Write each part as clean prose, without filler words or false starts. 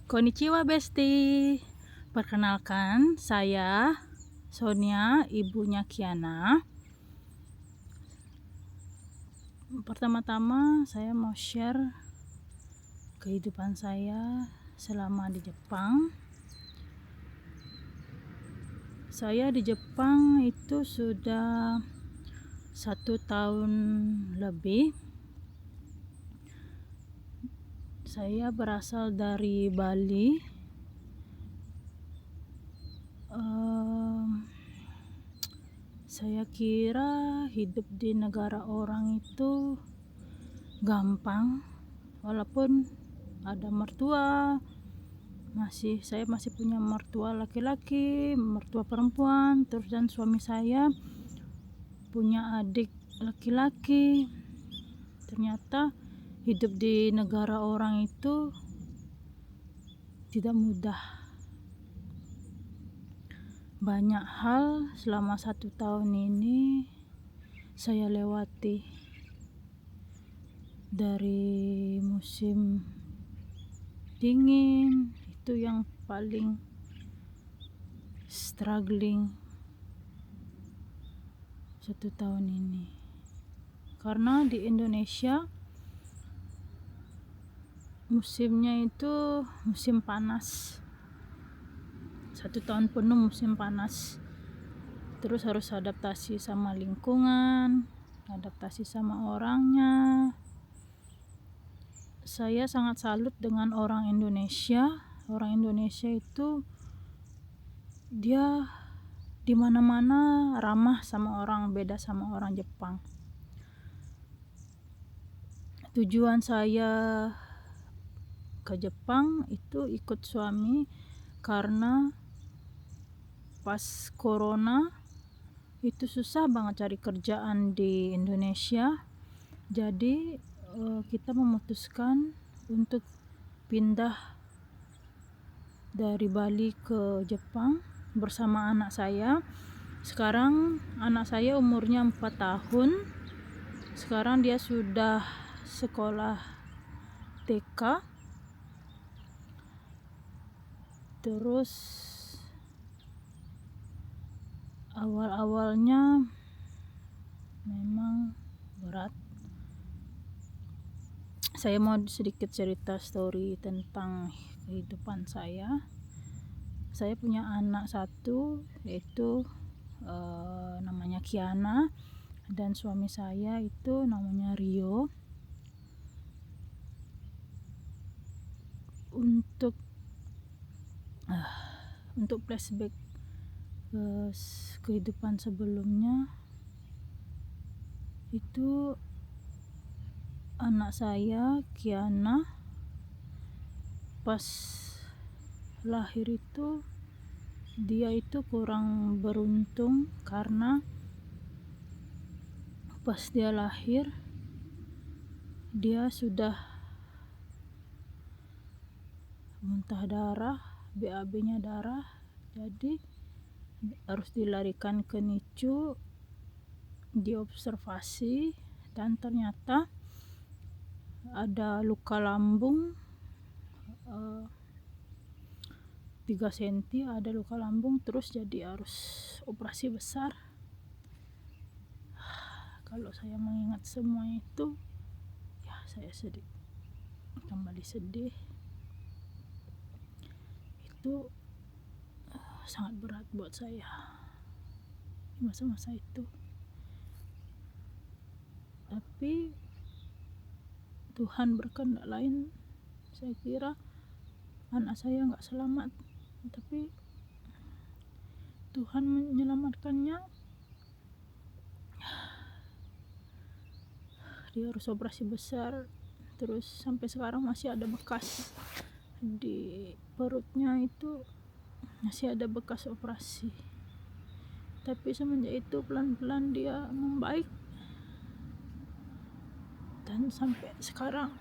Konnichiwa Besti. Perkenalkan, saya Sonia, ibunya Kiana. Pertama-tama saya mau share kehidupan saya selama di Jepang. Saya di Jepang itu sudah 1 tahun lebih. Saya berasal dari Bali. Saya kira hidup di negara orang itu gampang, walaupun ada mertua, saya masih punya mertua laki-laki, mertua perempuan, terus dan suami saya punya adik laki-laki. Ternyata hidup di negara orang itu tidak mudah. Banyak hal selama 1 tahun ini saya lewati, dari musim dingin itu yang paling struggling 1 tahun ini, karena di Indonesia musimnya itu musim panas, 1 tahun penuh musim panas. Terus harus adaptasi sama lingkungan, adaptasi sama orangnya. Saya sangat salut dengan orang Indonesia. Orang Indonesia itu dia di mana-mana ramah sama orang, beda sama orang Jepang. Tujuan saya ke Jepang itu ikut suami karena pas corona itu susah banget cari kerjaan di Indonesia. Jadi kita memutuskan untuk pindah dari Bali ke Jepang bersama anak saya. Sekarang anak saya umurnya 4 tahun. Sekarang dia sudah sekolah TK. Terus awal-awalnya memang berat. Saya mau sedikit cerita story tentang kehidupan saya. Saya punya anak 1, yaitu namanya Kiana, dan suami saya itu namanya Rio. Untuk flashback kehidupan sebelumnya, itu anak saya Kiana pas lahir itu dia itu kurang beruntung, karena pas dia lahir dia sudah muntah darah, BAB-nya darah, jadi harus dilarikan ke NICU, diobservasi, dan ternyata ada luka lambung 3 cm, ada luka lambung, terus jadi harus operasi besar. Kalau saya mengingat semua itu, ya saya kembali sedih. Itu sangat berat buat saya di masa-masa itu. Tapi Tuhan berkehendak lain. Saya kira anak saya nggak selamat, tapi Tuhan menyelamatkannya. Dia harus operasi besar, terus sampai sekarang masih ada bekas di perutnya, itu masih ada bekas operasi. Tapi semenjak itu pelan-pelan dia membaik, dan sampai sekarang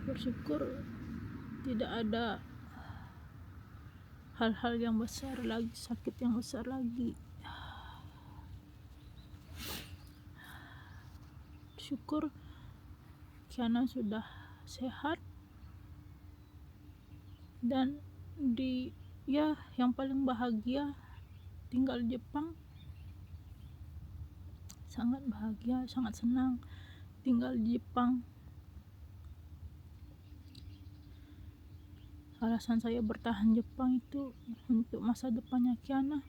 bersyukur tidak ada hal-hal yang besar lagi, sakit yang besar lagi. Syukur Kiana sudah sehat, dan yang paling bahagia tinggal di Jepang. Sangat bahagia, sangat senang tinggal di Jepang. Alasan saya bertahan Jepang itu untuk masa depannya Kiana,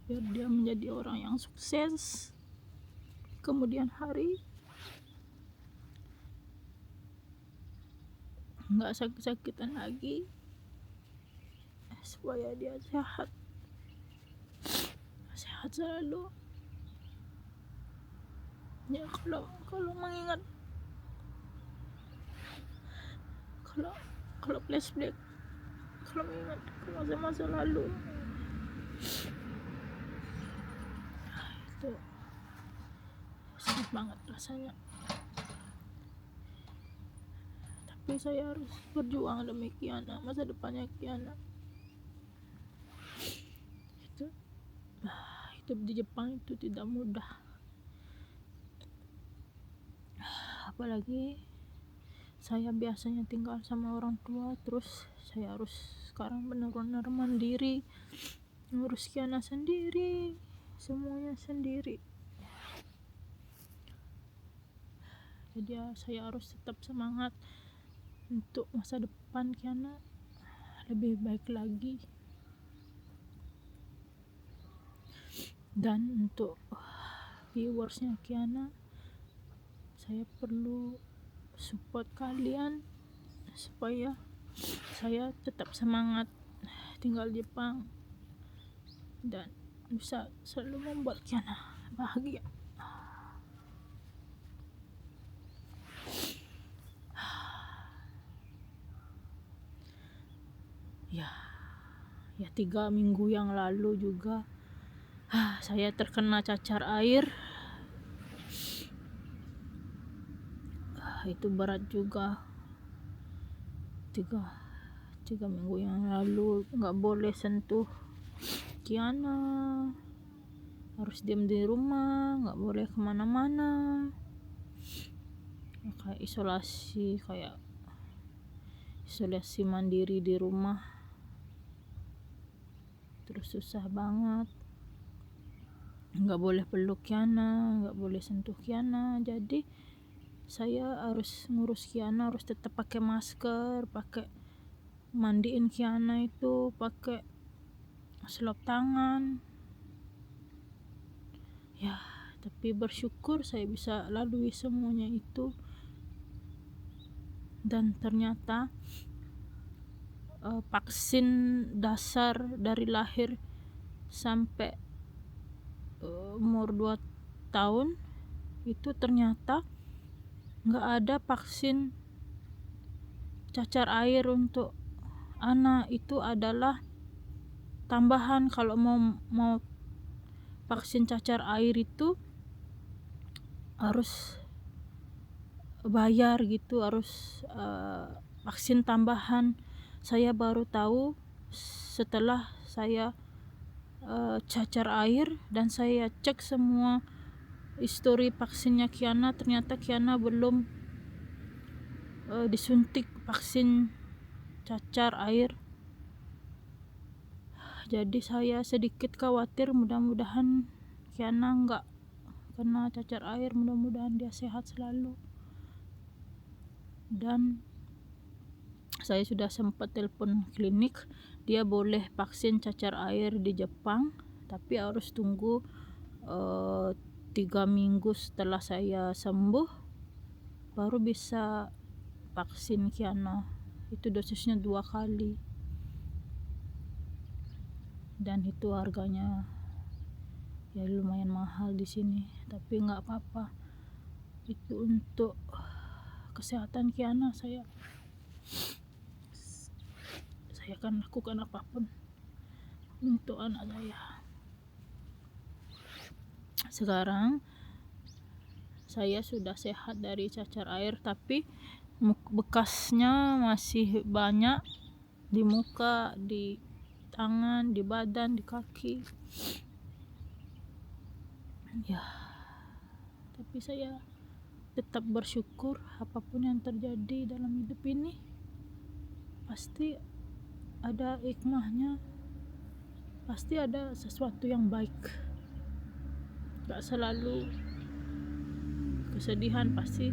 biar dia menjadi orang yang sukses kemudian hari, nggak sakit-sakitan lagi, supaya dia sehat selalu. Ya, kalau mengingat, kalau flashback, kalau mengingat ke masa-masa lalu, itu sedih banget rasanya. Tapi saya harus berjuang demi Kiana, masa depannya Kiana. Hidup di Jepang itu tidak mudah, apalagi saya biasanya tinggal sama orang tua, terus saya harus sekarang benar-benar mandiri, ngurus Kiana sendiri, semuanya sendiri. Jadi saya harus tetap semangat untuk masa depan Kiana lebih baik lagi. Dan untuk viewersnya Kiana, saya perlu support kalian supaya saya tetap semangat tinggal di Jepang dan bisa selalu membuat Kiana bahagia. Ya 3 minggu yang lalu juga saya terkena cacar air. Itu berat juga. 3 minggu yang lalu nggak boleh sentuh Kiana, harus diam di rumah, nggak boleh kemana-mana, kayak isolasi mandiri di rumah. Terus susah banget, nggak boleh peluk Kiana, nggak boleh sentuh Kiana. Jadi saya harus ngurus Kiana, harus tetap pakai masker, pakai mandiin Kiana itu pakai selop tangan. Ya, tapi bersyukur saya bisa lalui semuanya itu. Dan ternyata vaksin dasar dari lahir sampai umur 2 tahun itu ternyata nggak ada vaksin cacar air untuk anak. Itu adalah tambahan. Kalau mau vaksin cacar air itu harus bayar gitu, harus vaksin tambahan. Saya baru tahu setelah saya cacar air dan saya cek semua histori vaksinnya Kiana, ternyata Kiana belum disuntik vaksin cacar air. Jadi saya sedikit khawatir, mudah-mudahan Kiana nggak kena cacar air, mudah-mudahan dia sehat selalu. Dan saya sudah sempat telepon klinik, dia boleh vaksin cacar air di Jepang, tapi harus tunggu 3 minggu setelah saya sembuh baru bisa vaksin Kiana. Itu dosisnya 2 kali, dan itu harganya ya lumayan mahal di sini, tapi nggak apa-apa. Itu untuk kesehatan Kiana. Saya akan lakukan apapun untuk anak saya. Sekarang saya sudah sehat dari cacar air, tapi bekasnya masih banyak di muka, di tangan, di badan, di kaki ya. Tapi saya tetap bersyukur apapun yang terjadi dalam hidup ini pasti ada hikmahnya, pasti ada sesuatu yang baik. Gak selalu kesedihan, pasti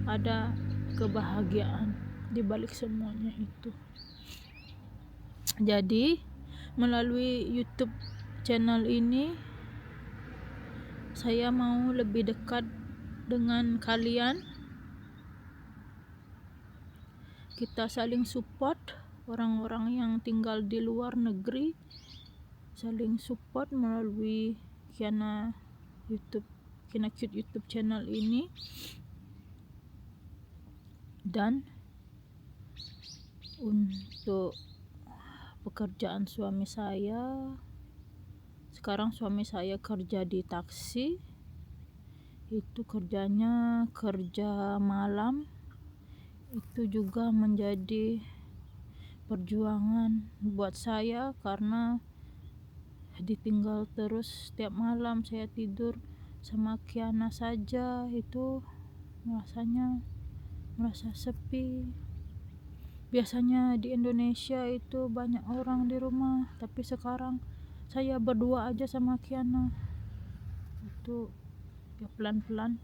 ada kebahagiaan di balik semuanya itu. Jadi melalui YouTube channel ini saya mau lebih dekat dengan kalian. Kita saling support, orang-orang yang tinggal di luar negeri saling support melalui Kiana Cute YouTube channel ini. Dan untuk pekerjaan suami saya, sekarang suami saya kerja di taksi, itu kerjanya kerja malam, itu juga menjadi perjuangan buat saya karena ditinggal terus. Setiap malam saya tidur sama Kiana saja, itu merasa sepi. Biasanya di Indonesia itu banyak orang di rumah, tapi sekarang saya berdua aja sama Kiana. Itu ya pelan-pelan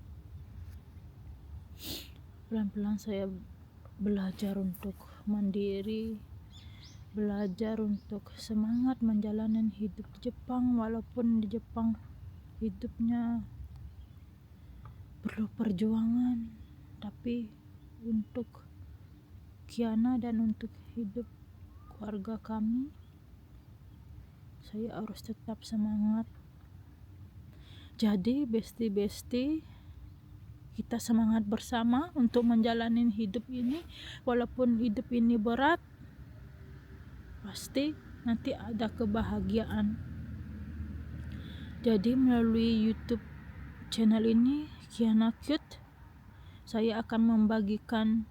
saya belajar untuk mandiri, belajar untuk semangat menjalani hidup di Jepang. Walaupun di Jepang hidupnya perlu perjuangan, tapi untuk Kiana dan untuk hidup keluarga kami, saya harus tetap semangat. Jadi besti-besti, kita semangat bersama untuk menjalani hidup ini. Walaupun hidup ini berat, pasti nanti ada kebahagiaan. Jadi melalui YouTube channel ini, Kiana Cute, saya akan membagikan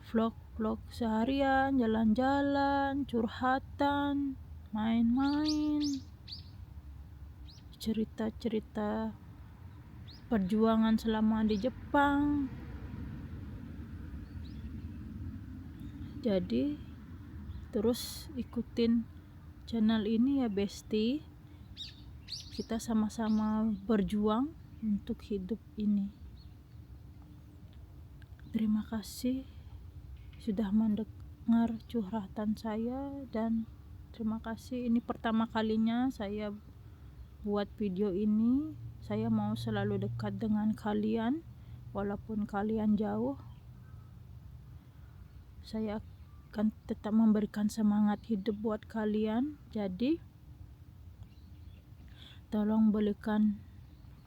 vlog seharian, jalan-jalan, curhatan, main-main, cerita-cerita perjuangan selama di Jepang. Jadi terus ikutin channel ini ya besti, kita sama-sama berjuang untuk hidup ini. Terima kasih sudah mendengar curhatan saya, dan terima kasih, ini pertama kalinya saya buat video ini. Saya mau selalu dekat dengan kalian walaupun kalian jauh. Saya akan tetap memberikan semangat hidup buat kalian. Jadi tolong berikan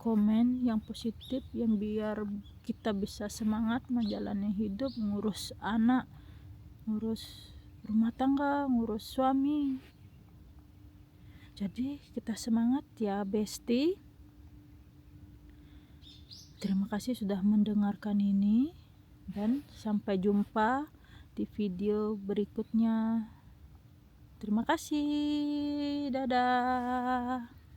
komen yang positif, yang biar kita bisa semangat menjalani hidup, ngurus anak, ngurus rumah tangga, ngurus suami. Jadi kita semangat ya besti. Terima kasih sudah mendengarkan ini, dan sampai jumpa di video berikutnya. Terima kasih, dadah.